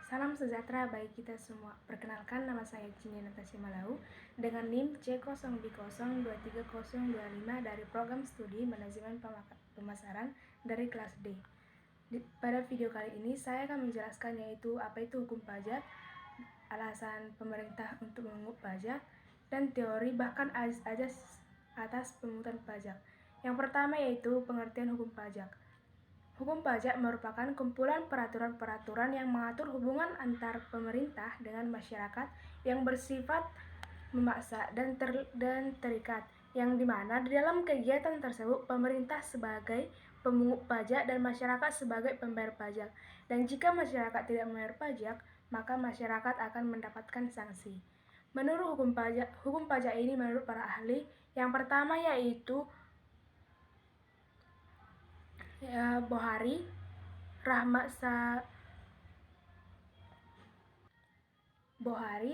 Salam sejahtera bagi kita semua. Perkenalkan, nama saya Cinya Natasha Malau dengan NIM C0B023025 dari Program Studi Manajemen Pemasaran dari kelas D. Pada video kali ini saya akan menjelaskan yaitu apa itu hukum pajak, alasan pemerintah untuk memungut pajak, dan teori bahkan azas atas pemungutan pajak. Yang pertama yaitu pengertian hukum pajak. Hukum pajak merupakan kumpulan peraturan-peraturan yang mengatur hubungan antar pemerintah dengan masyarakat yang bersifat memaksa dan terikat, yang dimana di dalam kegiatan tersebut pemerintah sebagai pemungut pajak dan masyarakat sebagai pembayar pajak. Dan jika masyarakat tidak membayar pajak, maka masyarakat akan mendapatkan sanksi. Menurut hukum pajak ini menurut para ahli, yang pertama yaitu Bohari,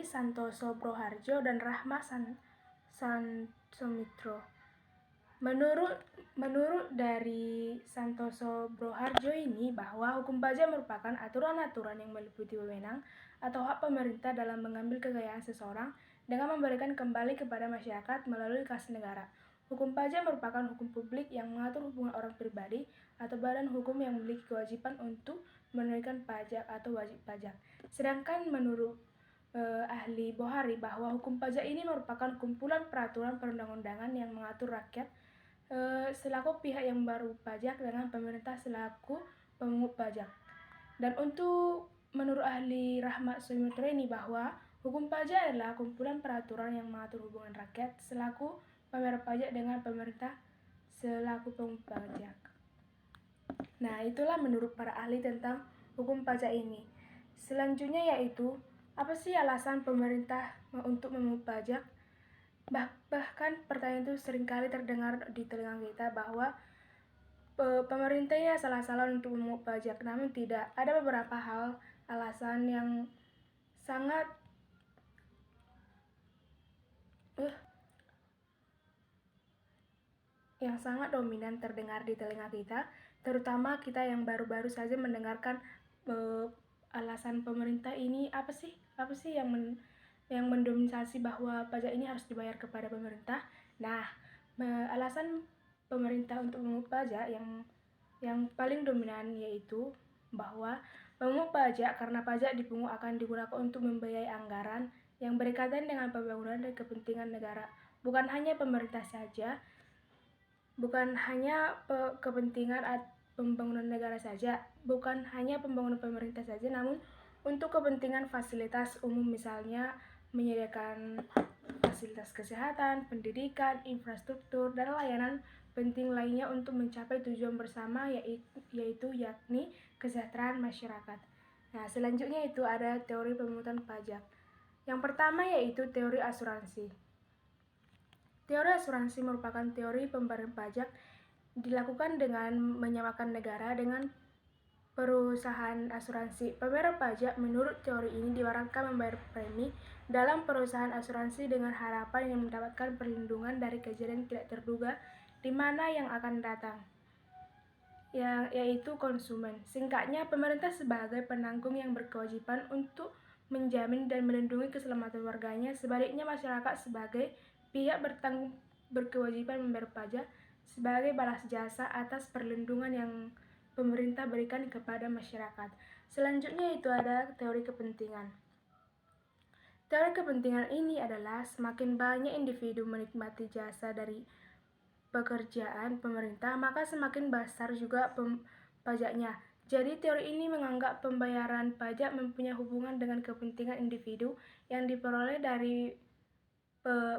Santoso Broharjo, dan Rahmat Sansomitro. Menurut dari Santoso Broharjo ini bahwa hukum pajak merupakan aturan-aturan yang meliputi wewenang atau hak pemerintah dalam mengambil kekayaan seseorang dengan memberikan kembali kepada masyarakat melalui kas negara. Hukum pajak merupakan hukum publik yang mengatur hubungan orang pribadi atau badan hukum yang memiliki kewajiban untuk menunaikan pajak atau wajib pajak. Sedangkan menurut ahli Bohari bahwa hukum pajak ini merupakan kumpulan peraturan perundang-undangan yang mengatur rakyat selaku pihak yang membayar pajak dengan pemerintah selaku pemungut pajak. Dan menurut ahli Rahmat Sansomitro ini bahwa hukum pajak adalah kumpulan peraturan yang mengatur hubungan rakyat selaku pembayar pajak dengan pemerintah selaku pemungut pajak. Nah, itulah menurut para ahli tentang hukum pajak ini. Selanjutnya yaitu, apa sih alasan pemerintah untuk memungut pajak? Bahkan pertanyaan itu seringkali terdengar di telinga kita bahwa pemerintah ini salah-salah untuk memungut pajak, namun tidak. Ada beberapa hal alasan yang sangat dominan terdengar di telinga kita, terutama kita yang baru-baru saja mendengarkan alasan pemerintah ini apa sih yang mendominasi bahwa pajak ini harus dibayar kepada pemerintah. Nah, alasan pemerintah untuk memungut pajak yang paling dominan yaitu bahwa memungut pajak karena pajak dipungut akan digunakan untuk membiayai anggaran yang berkaitan dengan pembangunan dan kepentingan negara. Bukan hanya kepentingan pembangunan negara saja, bukan hanya pembangunan pemerintah saja, namun untuk kepentingan fasilitas umum, misalnya menyediakan fasilitas kesehatan, pendidikan, infrastruktur, dan layanan penting lainnya untuk mencapai tujuan bersama yakni kesejahteraan masyarakat. Nah, selanjutnya itu ada teori pemungutan pajak. Yang pertama yaitu teori asuransi. Teori asuransi merupakan teori pembayaran pajak dilakukan dengan menyamakan negara dengan perusahaan asuransi. Pembayar pajak menurut teori ini diharapkan membayar premi dalam perusahaan asuransi dengan harapan yang mendapatkan perlindungan dari kejadian tidak terduga di mana yang akan datang, yaitu konsumen. Singkatnya, pemerintah sebagai penanggung yang berkewajiban untuk menjamin dan melindungi keselamatan warganya. Sebaliknya, masyarakat sebagai pihak berkewajiban membayar pajak sebagai balas jasa atas perlindungan yang pemerintah berikan kepada masyarakat. Selanjutnya itu ada teori kepentingan. Teori kepentingan ini adalah semakin banyak individu menikmati jasa dari pekerjaan pemerintah, maka semakin besar juga pajaknya. Jadi teori ini menganggap pembayaran pajak mempunyai hubungan dengan kepentingan individu yang diperoleh dari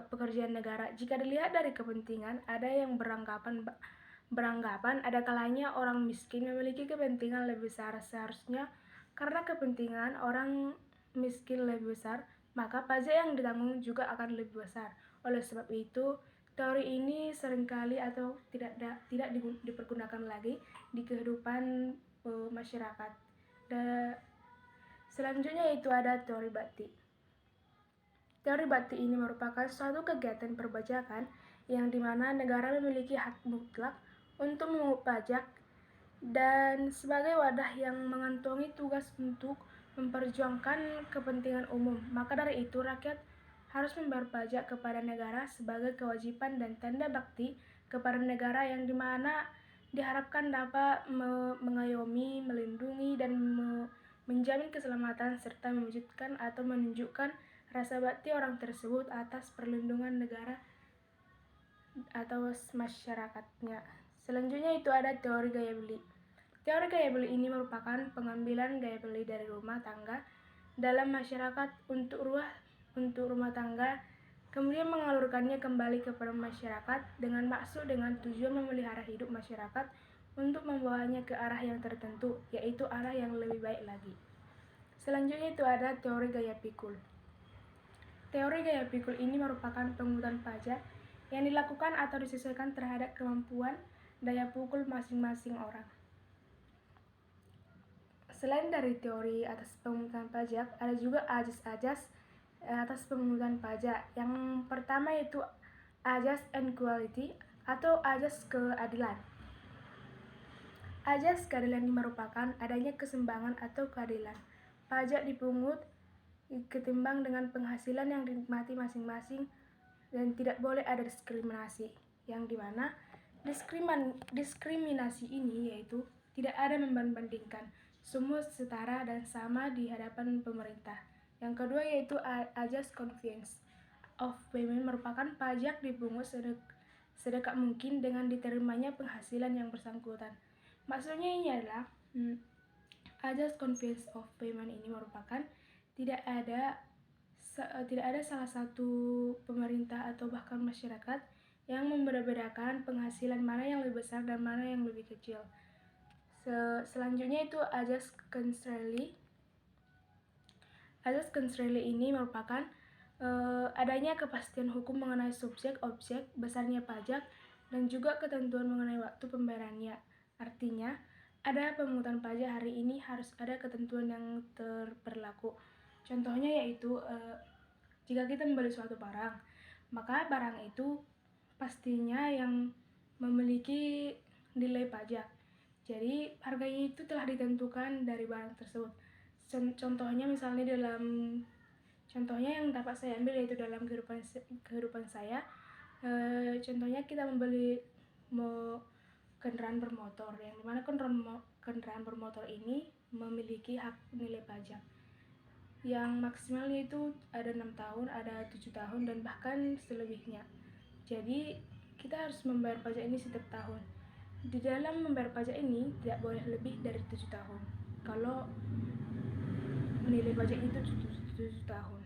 pekerjaan negara. Jika dilihat dari kepentingan, ada yang beranggapan ada kalanya orang miskin memiliki kepentingan lebih besar. Seharusnya karena kepentingan orang miskin lebih besar, maka pajak yang ditanggung juga akan lebih besar. Oleh sebab itu, teori ini seringkali atau tidak dipergunakan lagi di kehidupan masyarakat. Selanjutnya itu ada teori bakti. Teori bakti ini merupakan suatu kegiatan perpajakan yang dimana negara memiliki hak mutlak untuk memungut pajak dan sebagai wadah yang mengantongi tugas untuk memperjuangkan kepentingan umum. Maka dari itu rakyat harus membayar pajak kepada negara sebagai kewajiban dan tanda bakti kepada negara yang dimana diharapkan dapat mengayomi, melindungi, dan menjamin keselamatan serta mewujudkan atau menunjukkan rasa bakti orang tersebut atas perlindungan negara atau masyarakatnya. Selanjutnya itu ada teori gaya beli. Teori gaya beli ini merupakan pengambilan gaya beli dari rumah tangga dalam masyarakat untuk rumah tangga, kemudian mengalurkannya kembali kepada masyarakat dengan tujuan memelihara hidup masyarakat untuk membawanya ke arah yang tertentu, yaitu arah yang lebih baik lagi. Selanjutnya itu ada teori gaya pikul. Teori gaya pikul ini merupakan pungutan pajak yang dilakukan atau disesuaikan terhadap kemampuan daya pikul masing-masing orang. Selain dari teori atas pemungutan pajak, ada juga ajas-ajas atas pemungutan pajak. Yang pertama yaitu ajas inequality atau ajas keadilan. Ajas keadilan ini merupakan adanya keseimbangan atau keadilan. Pajak dipungut ketimbang dengan penghasilan yang dinikmati masing-masing dan tidak boleh ada diskriminasi, yang dimana diskriminasi ini yaitu tidak ada membandingkan, semua setara dan sama di hadapan pemerintah. Yang kedua yaitu ajas convenience of payment merupakan pajak dipungut sedekat mungkin dengan diterimanya penghasilan yang bersangkutan. Maksudnya ini adalah ajas convenience of payment ini merupakan tidak ada salah satu pemerintah atau bahkan masyarakat yang membeda-bedakan penghasilan mana yang lebih besar dan mana yang lebih kecil. Selanjutnya itu ajas Consreli. Ajas Consreli ini merupakan adanya kepastian hukum mengenai subjek, objek, besarnya pajak, dan juga ketentuan mengenai waktu pembayarannya. Artinya, ada pemungutan pajak hari ini harus ada ketentuan yang berlaku. Contohnya yaitu jika kita membeli suatu barang, maka barang itu pastinya yang memiliki nilai pajak. Jadi harganya itu telah ditentukan dari barang tersebut. Contohnya misalnya yang dapat saya ambil yaitu dalam kehidupan saya. Contohnya kita membeli kendaraan bermotor, yang dimana kendaraan bermotor ini memiliki hak nilai pajak yang maksimalnya itu ada 6 tahun, ada 7 tahun, dan bahkan selebihnya. Jadi kita harus membayar pajak ini setiap tahun. Di dalam membayar pajak ini tidak boleh lebih dari 7 tahun kalau nilai pajak itu 7 tahun.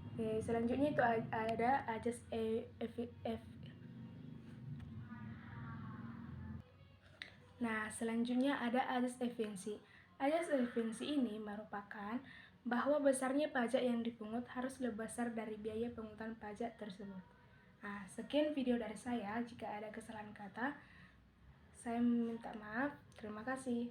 Oke, selanjutnya itu ada ajas selanjutnya ada ajas efisiensi. Ajas efisiensi ini merupakan bahwa besarnya pajak yang dipungut harus lebih besar dari biaya pemungutan pajak tersebut. Sekian video dari saya. Jika ada kesalahan kata, saya minta maaf. Terima kasih.